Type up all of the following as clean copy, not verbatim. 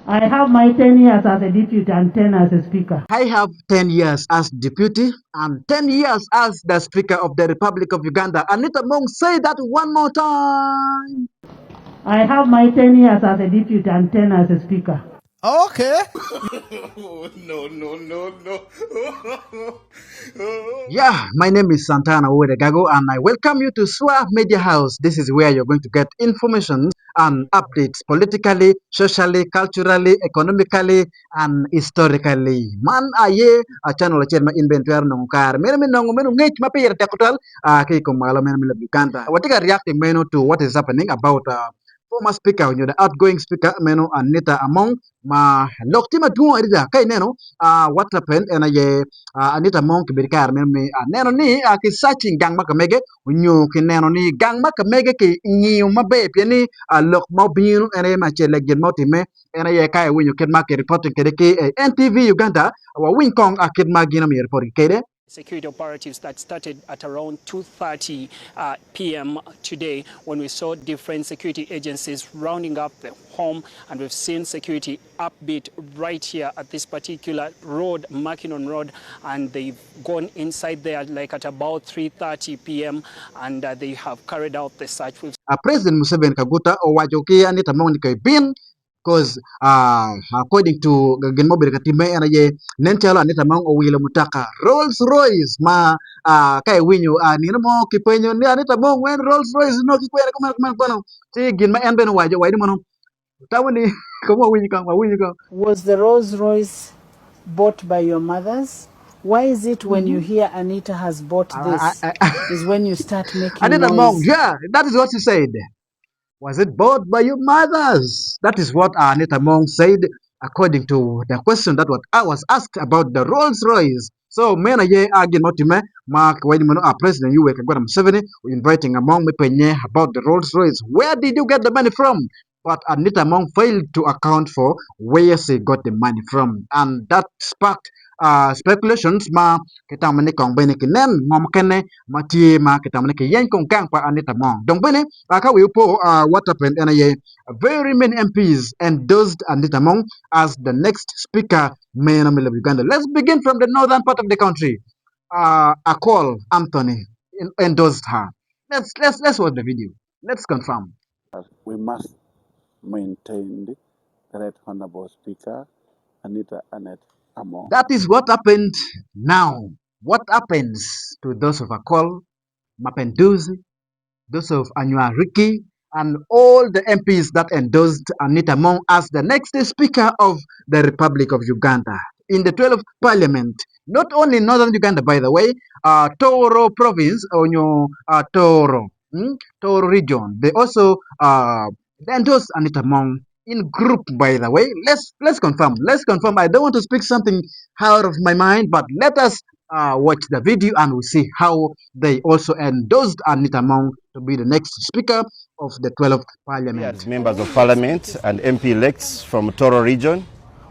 I have my 10 years as a deputy and 10 as a speaker. I have 10 years as deputy and 10 years as the Speaker of the Republic of Uganda. Anita Among, say that one more time. I have my 10 years as a deputy and 10 as a speaker. Okay. No. Yeah, my name is Santana Uwedegago and I welcome you to SWA Media House. This is where you're going to get information and updates politically, socially, culturally, economically, and historically. Man aye a channel chen ma inventory nong kar. Meno nong meno ngech ma payer takutal kay kumalo meno mila Uganda. What are reacting meno to what is happening about former speaker, the outgoing speaker, meno Anita Among ma lokti ma duwa ida kay neno what happened and Anita Among kibirikar me neno ni ki searching gang makamege unyu ki neno ni gang makamege ki nyiu mabe piani lok mo binu ene ma chele gen motime ene ye kai winyu ken ma ke reporting kede ki NTV Uganda wa win kong akid ma gina mi report kede. Security operatives that started at around 2:30 p.m. today when we saw different security agencies rounding up the home, and we've seen security upbeat right here at this particular road, Mackinnon Road, and they've gone inside there like at about 3:30 p.m. and they have carried out the search. President Museveni Kaguta o wajoki Anita Among ni kay bin because according to Genmo Birkatime and ye Nentelo Anita Among o wila mutaka Rolls Royce ma kay winyo nino mo kipenyo ni Anita Among when Rolls Royce no kikwera kuman si ginma en ben wajo waydi mono tawni komo winyo ka. Was the Rolls Royce bought by your mothers? Why is it when you hear Anita has bought this is when you start making Anita Among, noise? yeah, that is what she said. Was it bought by your mothers? That is what Anita Among said, according to the question that what I was asked about the Rolls Royce. So, mena ye again motime Mark Wadimano, our president, you were Kagwam 70, inviting Among me penye about the Rolls Royce. Where did you get the money from? But Anita Among failed to account for where she got the money from, and that sparked speculations ma kita mani kong bene kinen ngom kene ma tie ma kita mani ke yen kong kang pa Anita Among. Dong bene aka we po what happened and very many MPs endorsed Anita Among as the next speaker main of Uganda. Let's begin from the northern part of the country. Akol Anthony endorsed her. Let's watch the video. Let's confirm. We must maintain the Right Honorable Speaker, Anita Among. That is what happened now. What happens to those of Akol, Mapenduzi, those of Anua Riki, and all the MPs that endorsed Anita Among as the next Speaker of the Republic of Uganda in the 12th Parliament. Not only in northern Uganda, by the way, Toro province, Toro region, they also they endorsed Anita Among in group, by the way. Let's confirm. Let's confirm. I don't want to speak something out of my mind, but let us watch the video and we see how they also endorsed Anita Among to be the next Speaker of the 12th Parliament. As members of Parliament and MP elects from Toro region,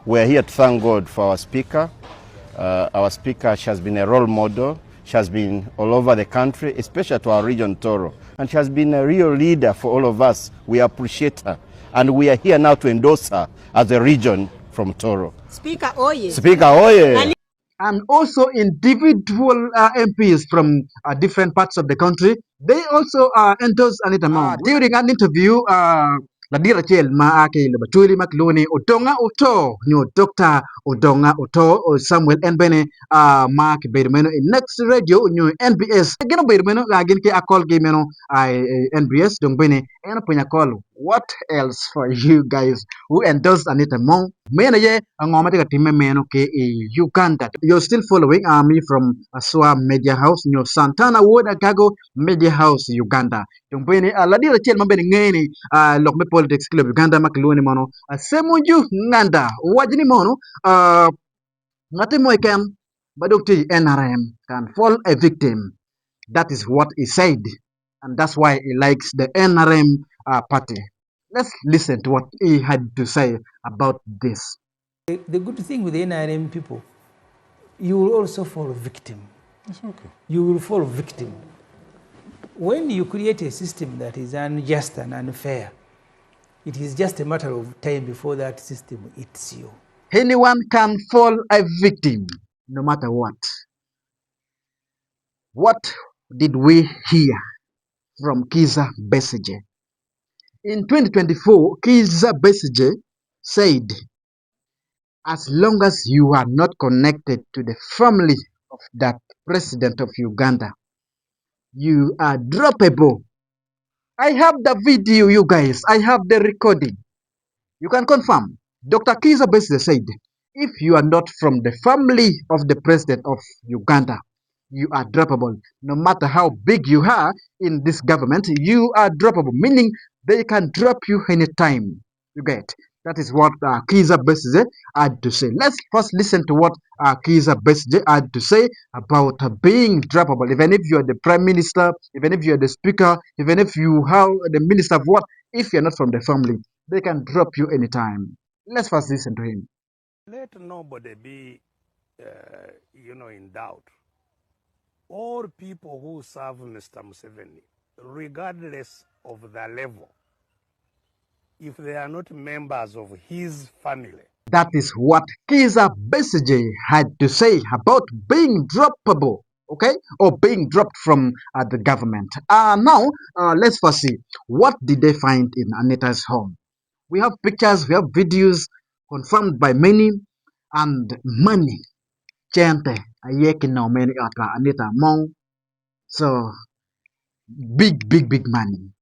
we are here to thank God for our Speaker. Our Speaker, she has been a role model. She has been all over the country, especially to our region, Toro. And she has been a real leader for all of us. We appreciate her. And we are here now to endorse her as a region from Toro. Speaker Oye. Speaker Oye. And also individual MPs from different parts of the country, they also endorsed Anita Among. During an interview, Ladira Chel Maake Batuli Makluni Odonga Oto, no Dr. Odonga Oto or Samuel Nbene Mark Bermeno in next radio new NBS. Again Bermeno again ke akol gemeno NBS Dongbene and Punyakol. What else for you guys who endorsed Anita Among? Mena ye angomati time meno ke Uganda. You're still following me from SWA Media House, New Santana Woodagago Media House, Uganda. Dongbene Ladira Chel Mabene ngeni lokme politics club Uganda makluni mono Semujju nganda wajini mono ngati moikem badukti NRM can fall a victim. That is what he said, and that's why he likes the NRM party. Let's listen to what he had to say about this. The good thing with the NRM people, you will also fall victim. That's okay. You will fall victim. When you create a system that is unjust and unfair, It is just a matter of time before that system eats you. Anyone can fall a victim, no matter what. What did we hear from Kizza Besigye? In 2024, Kizza Besigye said, as long as you are not connected to the family of that president of Uganda, you are droppable. I have the video, you guys. I have the recording. You can confirm. Dr. Kizza Besigye said, if you are not from the family of the president of Uganda, you are droppable. No matter how big you are in this government, you are droppable, meaning they can drop you anytime. You get? That is what Kizza Besigye had to say. Let's first listen to what Kizza Besigye had to say about being droppable. Even if you are the prime minister, even if you are the speaker, even if you are the minister of what, if you are not from the family, they can drop you anytime. Let's first listen to him. Let nobody be, in doubt. All people who serve Mr. Museveni, regardless of their level, if they are not members of his family. That is what Kizza Besigye had to say about being droppable, okay, or being dropped from the government. Now, let's first see what did they find in Anita's home. We have pictures, we have videos confirmed by many, and money. Chente, ayeki no many ata Anita Among. So big money.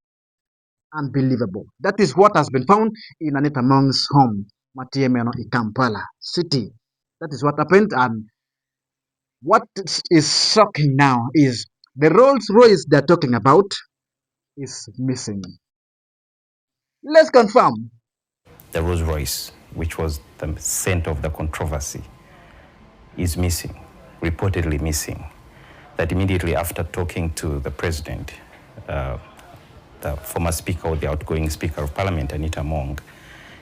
Unbelievable. That is what has been found in Anita Among's home, Matiemeno in Kampala city. That is what happened, and what is shocking now is the Rolls Royce they're talking about is missing. Let's confirm. The Rolls Royce, which was the center of the controversy, is missing, reportedly missing. That immediately after talking to the president, the former speaker or the outgoing speaker of parliament, Anita Among,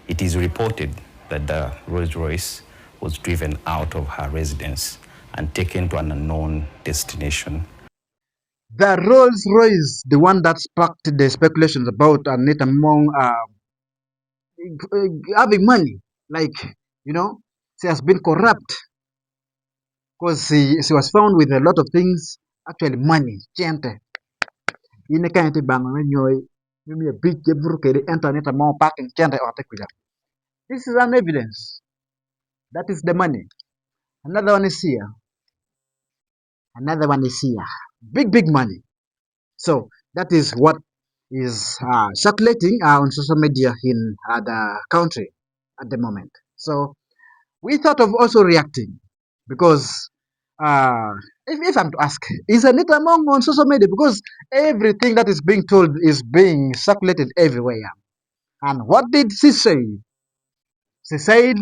it is reported that the Rolls Royce was driven out of her residence and taken to an unknown destination. The Rolls Royce, the one that sparked the speculations about Anita Among having money, like, she has been corrupt because she was found with a lot of things, actually money, gente. Ini kan iti bang nyoy, a big jebru kere Anita Among parking gente or take. This is an evidence. That is the money. Another one is here. Another one is here. Big money. So that is what is circulating on social media in the country at the moment. So we thought of also reacting because if I'm to ask, is Anita Among on social media? Because everything that is being told is being circulated everywhere. And what did she say? She said,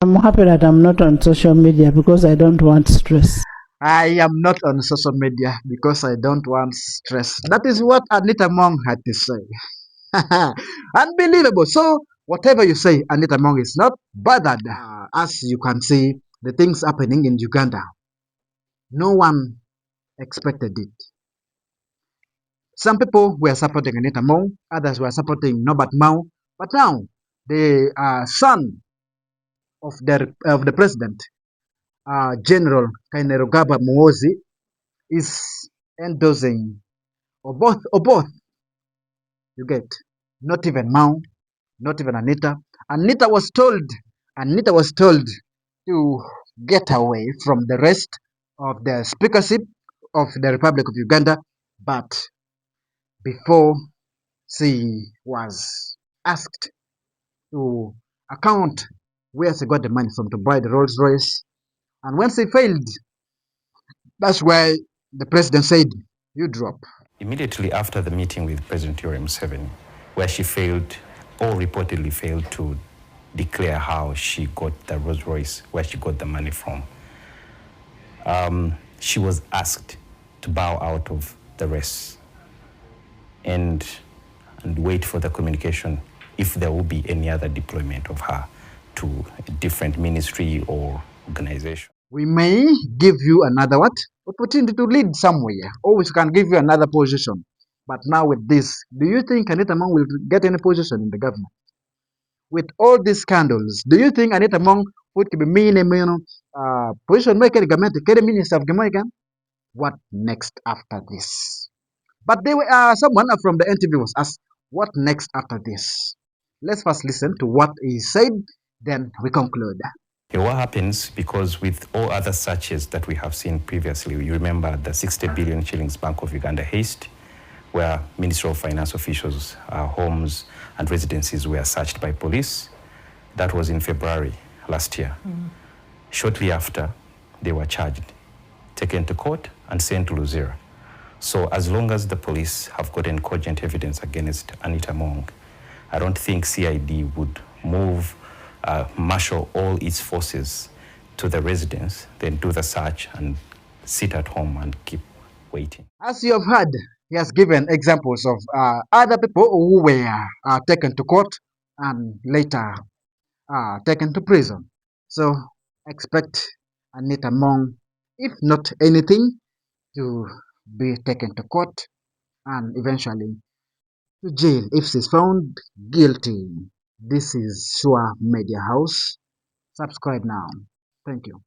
I'm happy that I'm not on social media because I don't want stress. I am not on social media because I don't want stress. That is what Anita Among had to say. Unbelievable. So, whatever you say, Anita Among is not bothered. As you can see, the things happening in Uganda, no one expected it. Some people were supporting Anita Among, others were supporting Norbert Mao, but now the son of the president, General Kainerugaba Muhoozi, is endorsing or both. You get, not even Mao, not even Anita. Anita was told to get away from the rest of the speakership of the Republic of Uganda, but before she was asked to account where she got the money from to buy the Rolls Royce, and when she failed, that's why the president said, you drop. Immediately after the meeting with President Yoweri Museveni, where she failed, or reportedly failed to declare how she got the Rolls Royce, where she got the money from, she was asked to bow out of the race and wait for the communication if there will be any other deployment of her to a different ministry or organization. We may give you another opportunity to lead somewhere. Always can give you another position. But now with this, do you think Anita Among will get any position in the government? with all these scandals, do you think Anita Among would be mean, position maker government, minister of Jamaica? What next after this? But they were someone from the interview was asked, what next after this? Let's first listen to what he said, then we conclude. What happens, because with all other searches that we have seen previously, you remember the 60 billion shillings Bank of Uganda heist, where Ministry of Finance officials' homes and residences were searched by police. That was in February last year. Shortly after, they were charged, taken to court, and sent to Luzera. So as long as the police have gotten cogent evidence against Anita Among, I don't think CID would marshal all its forces to the residence, then do the search and sit at home and keep waiting. As you have heard, he has given examples of other people who were taken to court and later taken to prison. So expect Anita Among, if not anything, to be taken to court and eventually to jail if she's found guilty. This is Shua Media House. Subscribe now. Thank you.